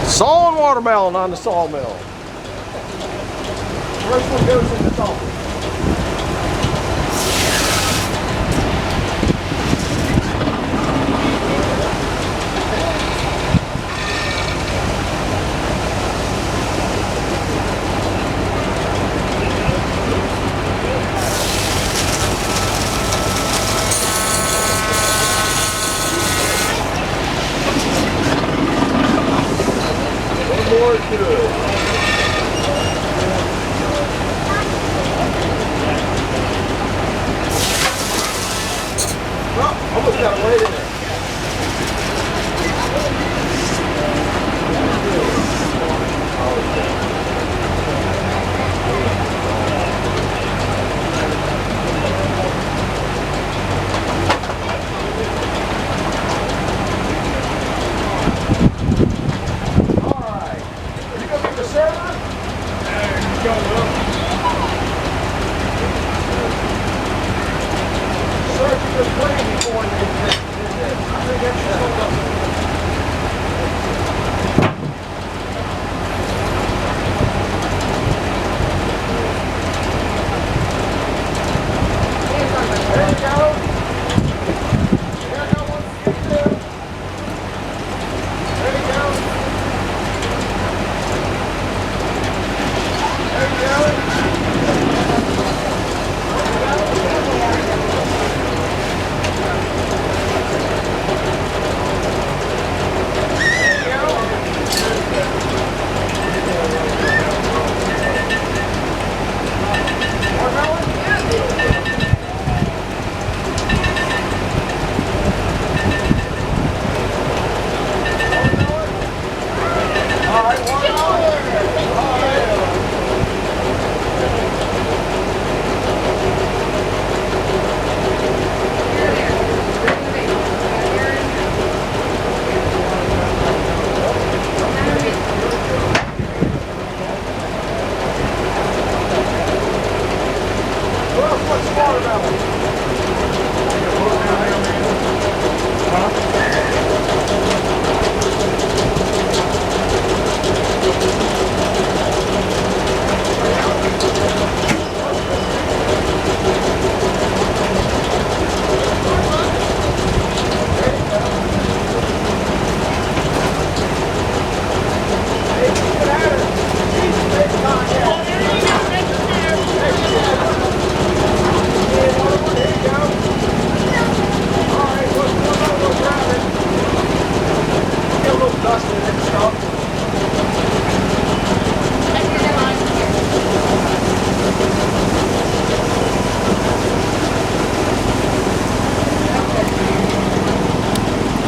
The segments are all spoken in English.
Sawing watermelon on the sawmill. First one goes in the saw. More to it. Oh, almost got a weight in there.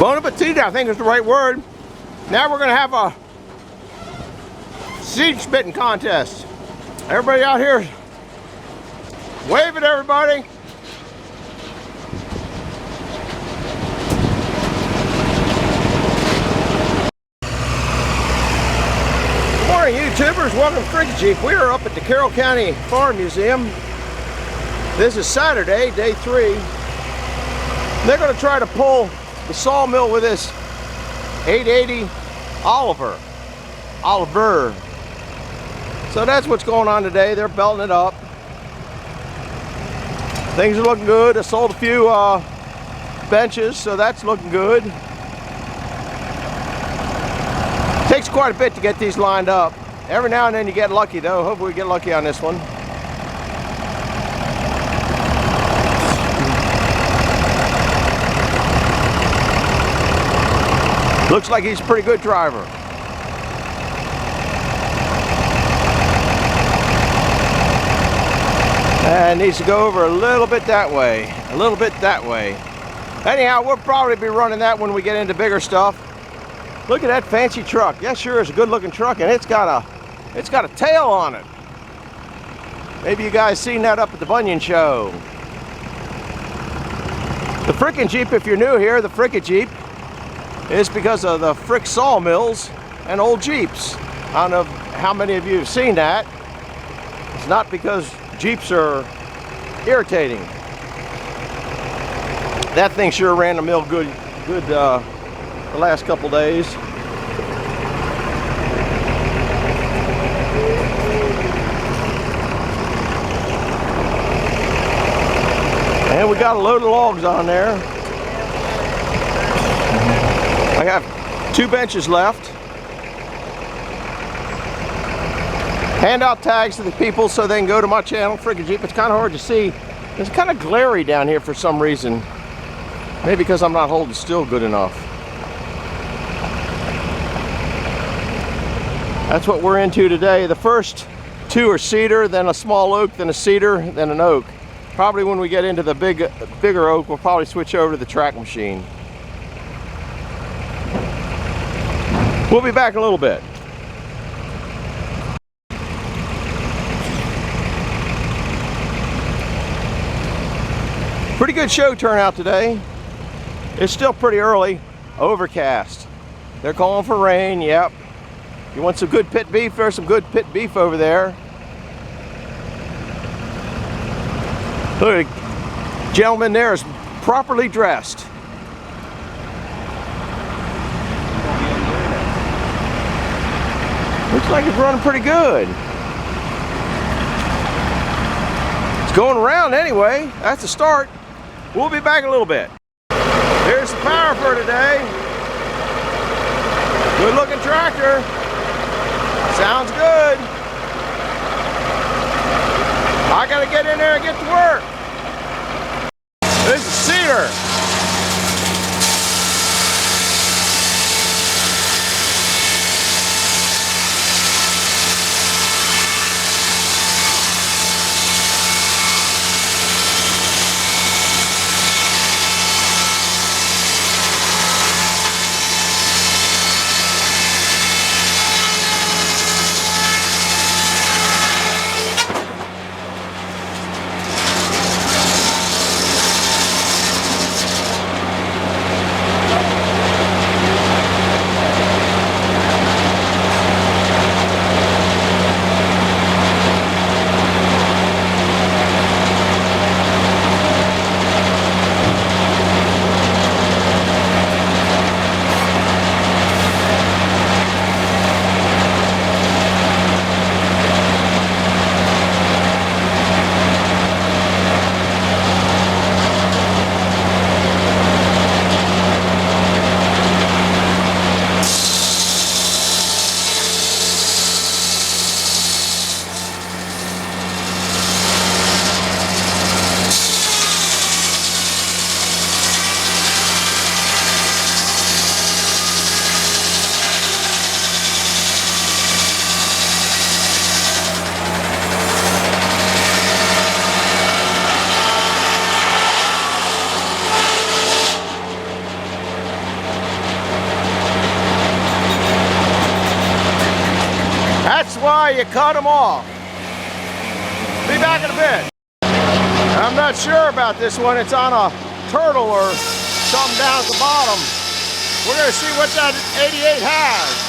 Bon appetit, I think is the right word. Now we're going to have a seed spitting contest. Everybody out here, wave at everybody. Good morning, YouTubers. Welcome to Freaky Jeep. We are up at the Carroll County Farm Museum. This is Saturday, day 3. They're going to try to pull the sawmill with this 880 Oliver. So that's what's going on today. They're belting it up. Things are looking good. I sold a few benches, so that's looking good. Takes quite a bit to get these lined up. Every now and then you get lucky though. Hopefully we get lucky on this one. Looks like he's a pretty good driver. And needs to go over a little bit that way. A little bit that way. Anyhow, we'll probably be running that when we get into bigger stuff. Look at that fancy truck. Yeah, sure is a good looking truck, and it's got a tail on it. Maybe you guys seen that up at the Bunyan show. The frickin' Jeep, if you're new here, the frickin' Jeep is because of the frick sawmills and old Jeeps. I don't know how many of you have seen that. It's not because Jeeps are irritating. That thing sure ran the mill good the last couple days. we got a load of logs on there. I have 2 benches left. Hand out tags to the people so they can go to my channel, Freaking Jeep. It's kind of hard to see. It's kind of glary down here for some reason. Maybe because I'm not holding still good enough. That's what we're into today. The first 2 are cedar, then a small oak, then a cedar, then an oak. Probably when we get into the bigger oak, we'll probably switch over to the track machine. We'll be back in a little bit. Pretty good show turnout today. It's still pretty early. Overcast. They're calling for rain. Yep. You want some good pit beef? There's some good pit beef over there. Look, the gentleman there is properly dressed. Looks like it's running pretty good. It's going around anyway. That's a start. We'll be back in a little bit. Here's the power for today. Good looking tractor. Sounds good. I gotta get in there and get to work. This is cedar. That's why you cut them off. Be back in a bit. I'm not sure about this one. It's on a turtle or something down at the bottom. We're going to see what that 88 has.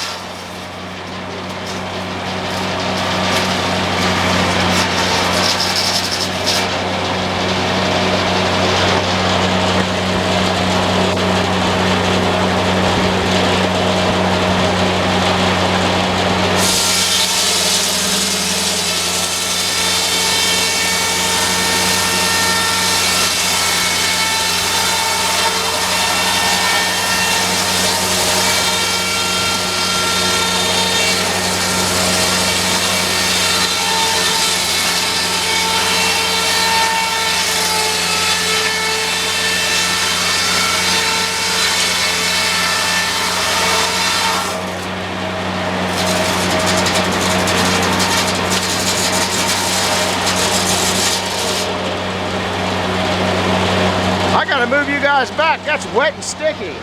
Move you guys back. That's wet and sticky.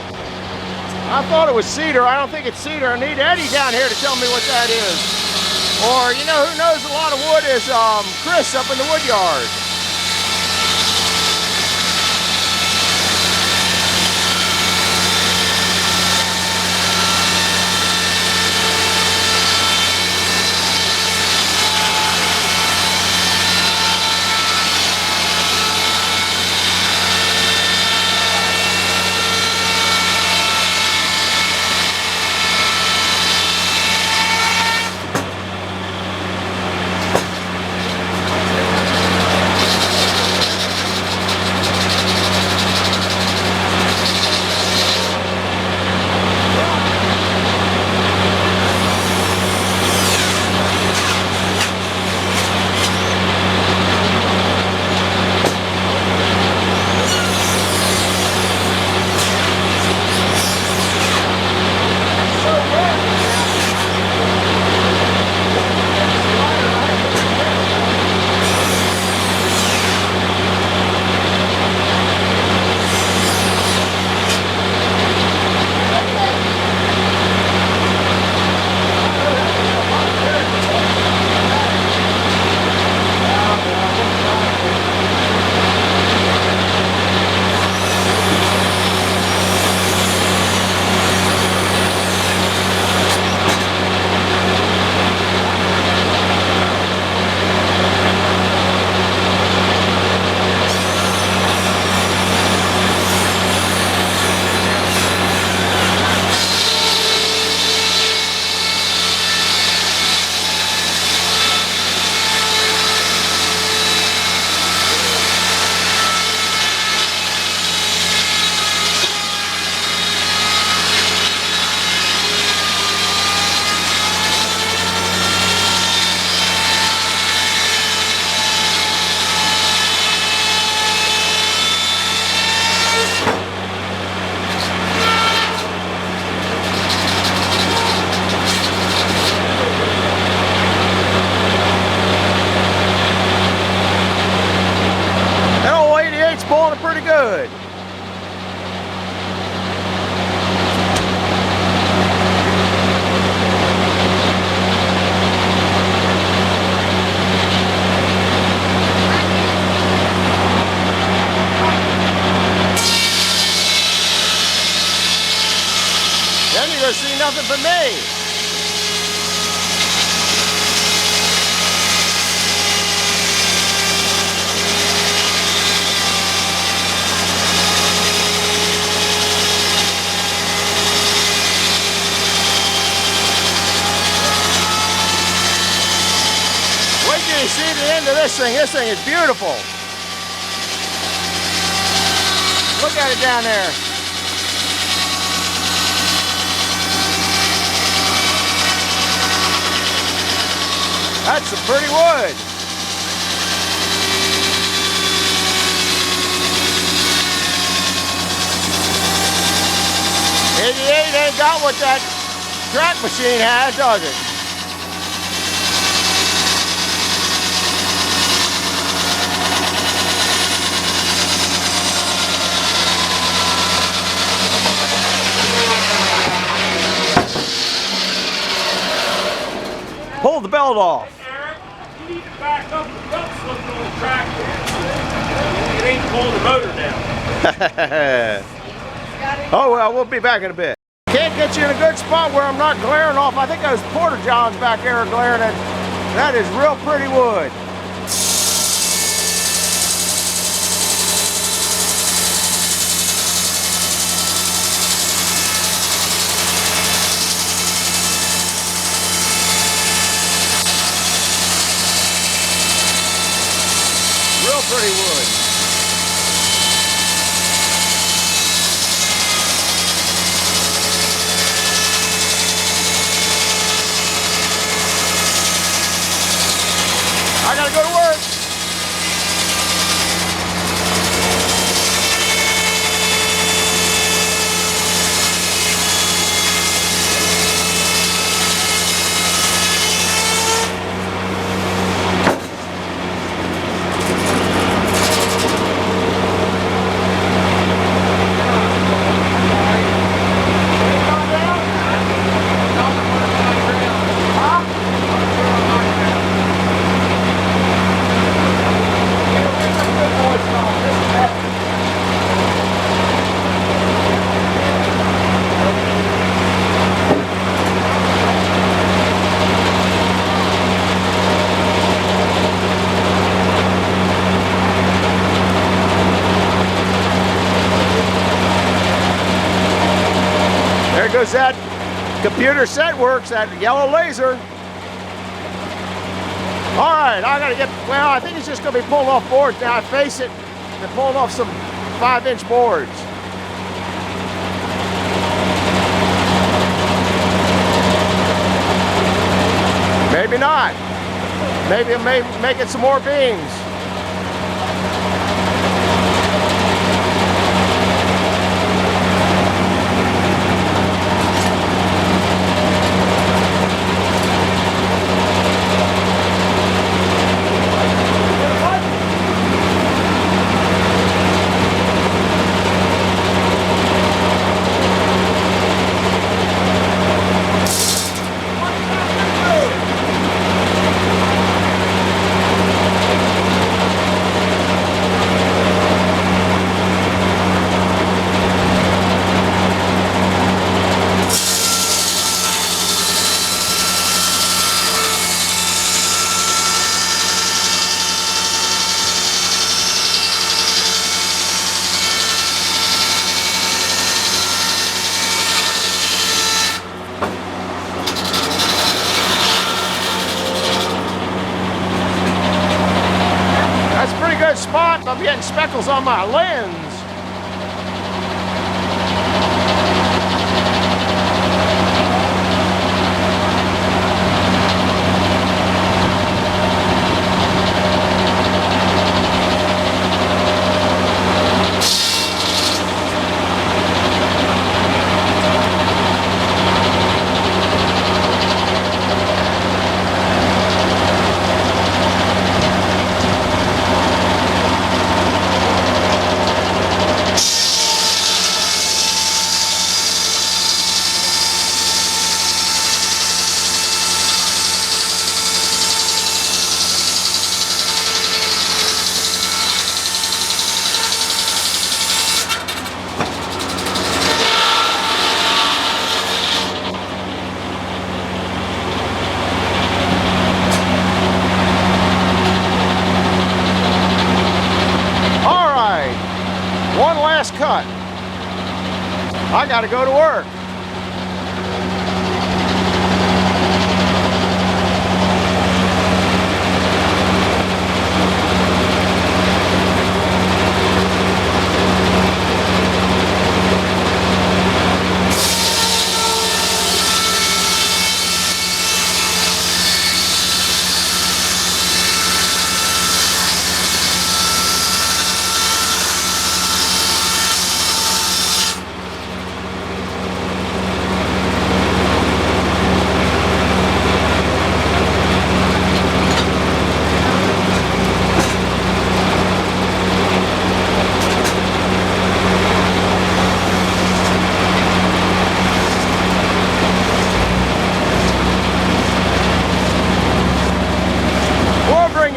I thought it was cedar. I don't think it's cedar. I need Eddie down here to tell me what that is. Or, you know, who knows a lot of wood is Chris up in the wood yard. good. Then you're going to see nothing but me. Wait till you see the end of this thing. This thing is beautiful. Look at it down there. That's some pretty wood. '88 ain't got what that track machine has, does it? Pull the belt off. You need to back up. The belt's slipping on the tractor. It ain't pulling the motor down. Oh well, we'll be back in a bit. Can't get you in a good spot where I'm not glaring off. I think those porta johns back there are glaring at. That is real pretty wood. Real pretty wood. I gotta go to work. There goes that computer set works, that yellow laser. All right, I gotta get, well, I think it's just gonna be pulling off boards now. I face it, they're pulling off some 5-inch boards. Maybe not. Maybe I'm making some more beams. Spot. I'm getting speckles on my lens. got to go to work.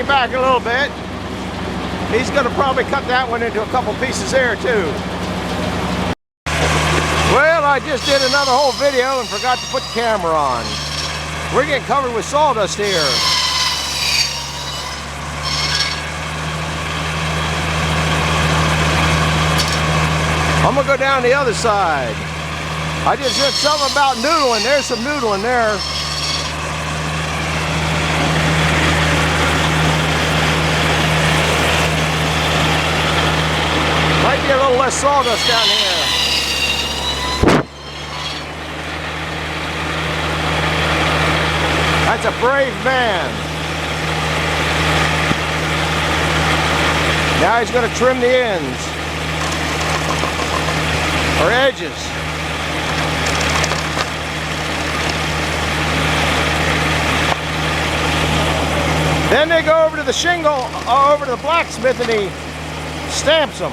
Back a little bit. He's going to probably cut that one into a couple pieces there too. Well, I just did another whole video and forgot to put the camera on. We're getting covered with sawdust here. I'm going to go down the other side. I just said something about noodling. There's some noodling there. Might be a little less sawdust down here. That's a brave man. Now he's going to trim the ends or edges. Then they go over to the shingle, over to the blacksmith, and he stamps them.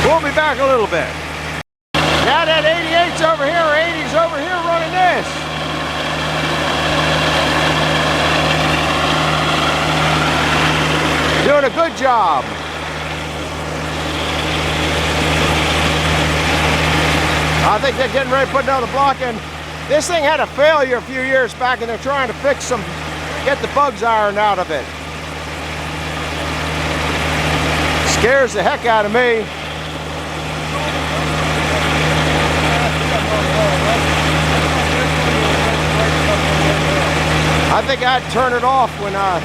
We'll be back a little bit. Now that 88's over here, or 80's over here running this. Doing a good job. I think they're getting ready to put another block in. This thing had a failure a few years back and they're trying to fix some, get the bugs ironed out of it. Scares the heck out of me. I think I'd turn it off when I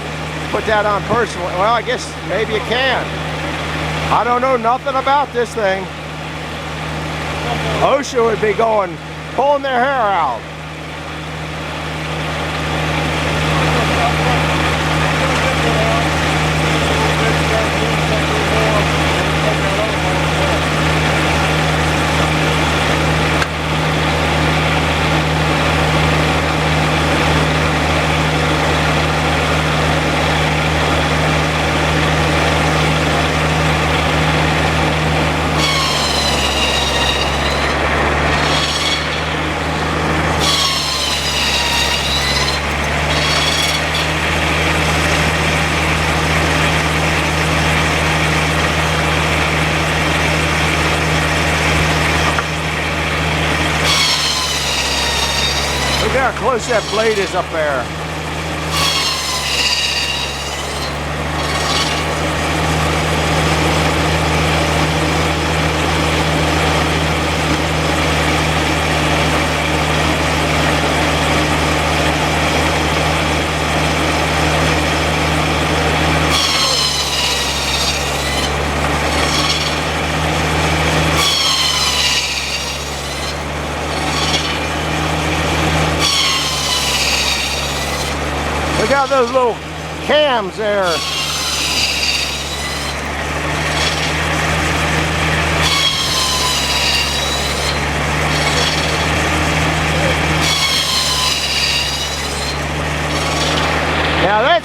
put that on personally. Well, I guess maybe you can. I don't know nothing about this thing. OSHA would be going, pulling their hair out. Look how close that blade is up there. Look at those little cams there.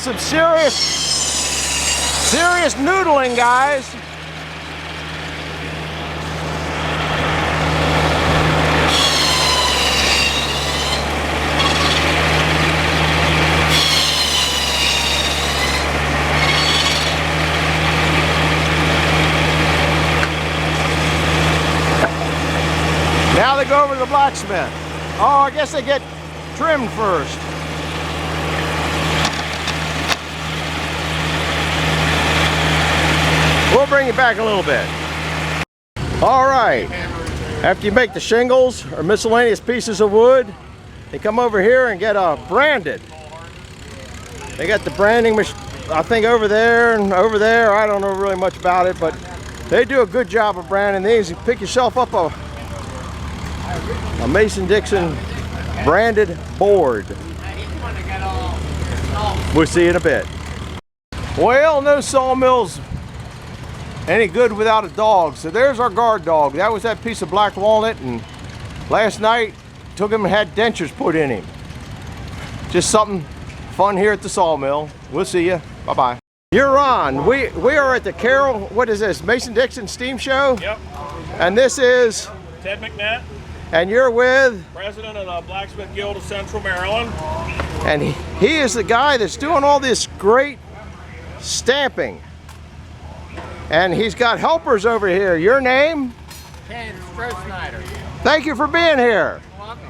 some serious noodling, guys. Now they go over to the blacksmith. Oh, I guess they get trimmed first. We'll bring it back a little bit. All right. After you make the shingles or miscellaneous pieces of wood, they come over here and get branded. They got the branding machine, I think, over there and over there. I don't know really much about it, but they do a good job of branding these. You pick yourself up a Mason-Dixon branded board. We'll see you in a bit. Well, no sawmill's any good without a dog. So there's our guard dog. That was that piece of black walnut, and last night took him and had dentures put in him. Just something fun here at the sawmill. We'll see you. Bye-bye. You're on. We are at the Carroll, what is this, Mason-Dixon Steam Show? Yep. And this is Ted McNett, and you're with? president of the Blacksmith Guild of Central Maryland. And he is the guy that's doing all this great stamping. And he's got helpers over here. Your name? Ken Stroh-Snyder. Thank you for being here. Welcome.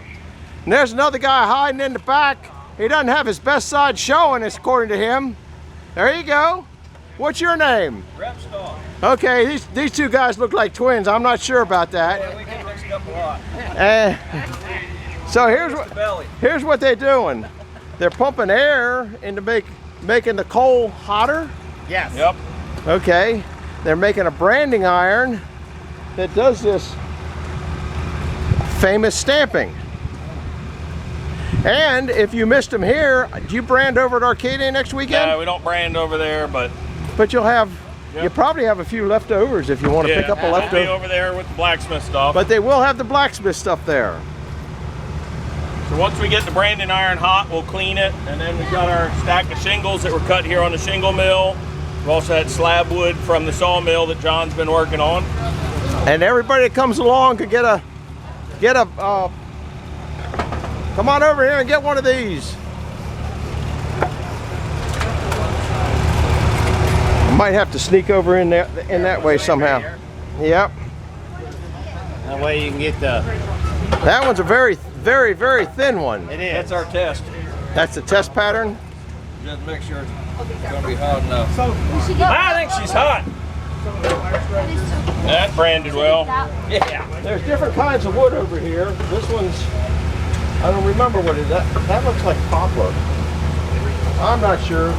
And there's another guy hiding in the back. He doesn't have his best side showing, according to him. There you go. What's your name? Repstar. Okay, these two guys look like twins. I'm not sure about that. Yeah, we get mixed up a lot. So Belly. here's what they're doing. They're pumping air into making the coal hotter. Yes. Yep. Okay. They're making a branding iron that does this famous stamping. And if you missed them here, do you brand over at Arcadia next weekend? Yeah, we don't brand over there, but But you'll have, Yep. you probably have a few leftovers if you want to pick up a we'll be leftover. over there with the blacksmith stuff. But they will have the blacksmith stuff there. So once we get the branding iron hot, we'll clean it, and then we've got our stack of shingles that were cut here on the shingle mill. We've also had slab wood from the sawmill that John's been working on. And everybody that comes along could get a come on over here and get one of these. Might have to sneak over in there in that way somehow. Yep. That way you can get the. That one's a very, very, very thin one. It is. That's our test. That's the test pattern. Just make sure it's gonna be hot enough. I think she's hot. That branded well. Yeah. There's different kinds of wood over here. This one's, I don't remember what it is. That looks like poplar. I'm not sure.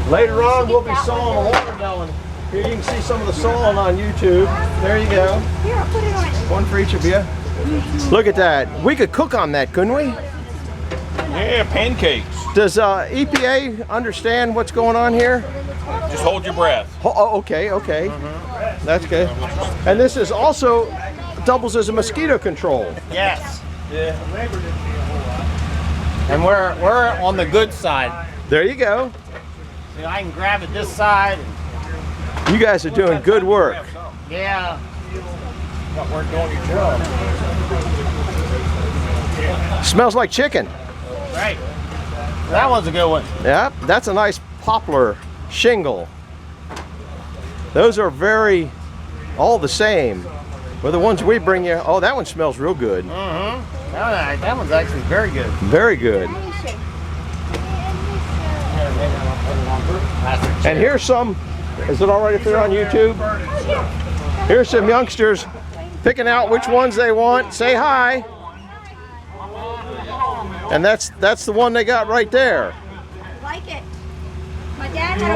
Later on, we'll be sawing a watermelon. Here you can see some of the sawing on YouTube. There you go. Here, I'll put it on. One for each of you. Look at that. We could cook on that, couldn't we? Yeah, pancakes. Does EPA understand what's going on here? Just hold your breath. Oh, okay. That's good. And this is also doubles as a mosquito control. Yes. Yeah. And we're on the good side. There you go. So I can grab it this side. You guys are doing good work. Yeah. We're doing your job. Smells like chicken. Right. That one's a good one. Yep, that's a nice poplar shingle. Those are all the same. Well, the ones we bring you, oh, that one smells real good. Mm-hmm. That one's actually very good. Very good. And here's some, is it all right if they're on YouTube? Here's some youngsters picking out which ones they want. Say hi. And that's the one they got right there. Like it. My dad had a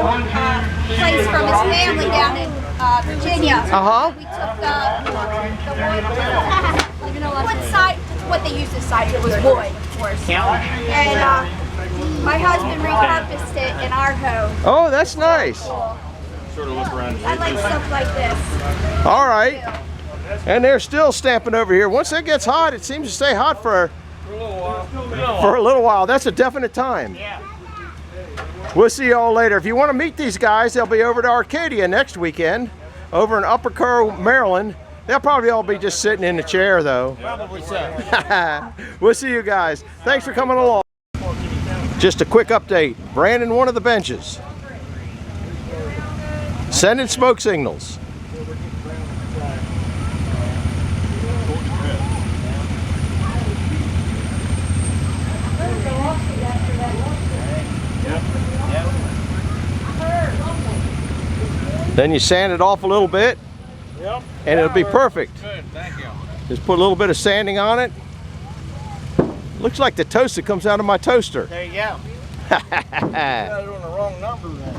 place from his family down in Virginia. Uh-huh. We took the wood side, what they used as side, it was wood, of course. And my husband repurposed it in our home. Oh, that's nice. Sort of look around. I like stuff like this. All right. And they're still stamping over here. Once it gets hot, it seems to stay hot for little while. For a little while. That's a definite time. Yeah. We'll see y'all later. If you want to meet these guys, they'll be over to Arcadia next weekend, over in Upper Kerr, Maryland. They'll probably all be just sitting in the chair, though. Probably so. We'll see you guys. Thanks for coming along. Just a quick update. Brandon, one of the benches. Sending smoke signals. Then you sand it off a little bit, Yep. and it'll be perfect. Good, thank you. Just put a little bit of sanding on it. Looks like the toast that comes out of my toaster. There you go. You got it on the wrong number then.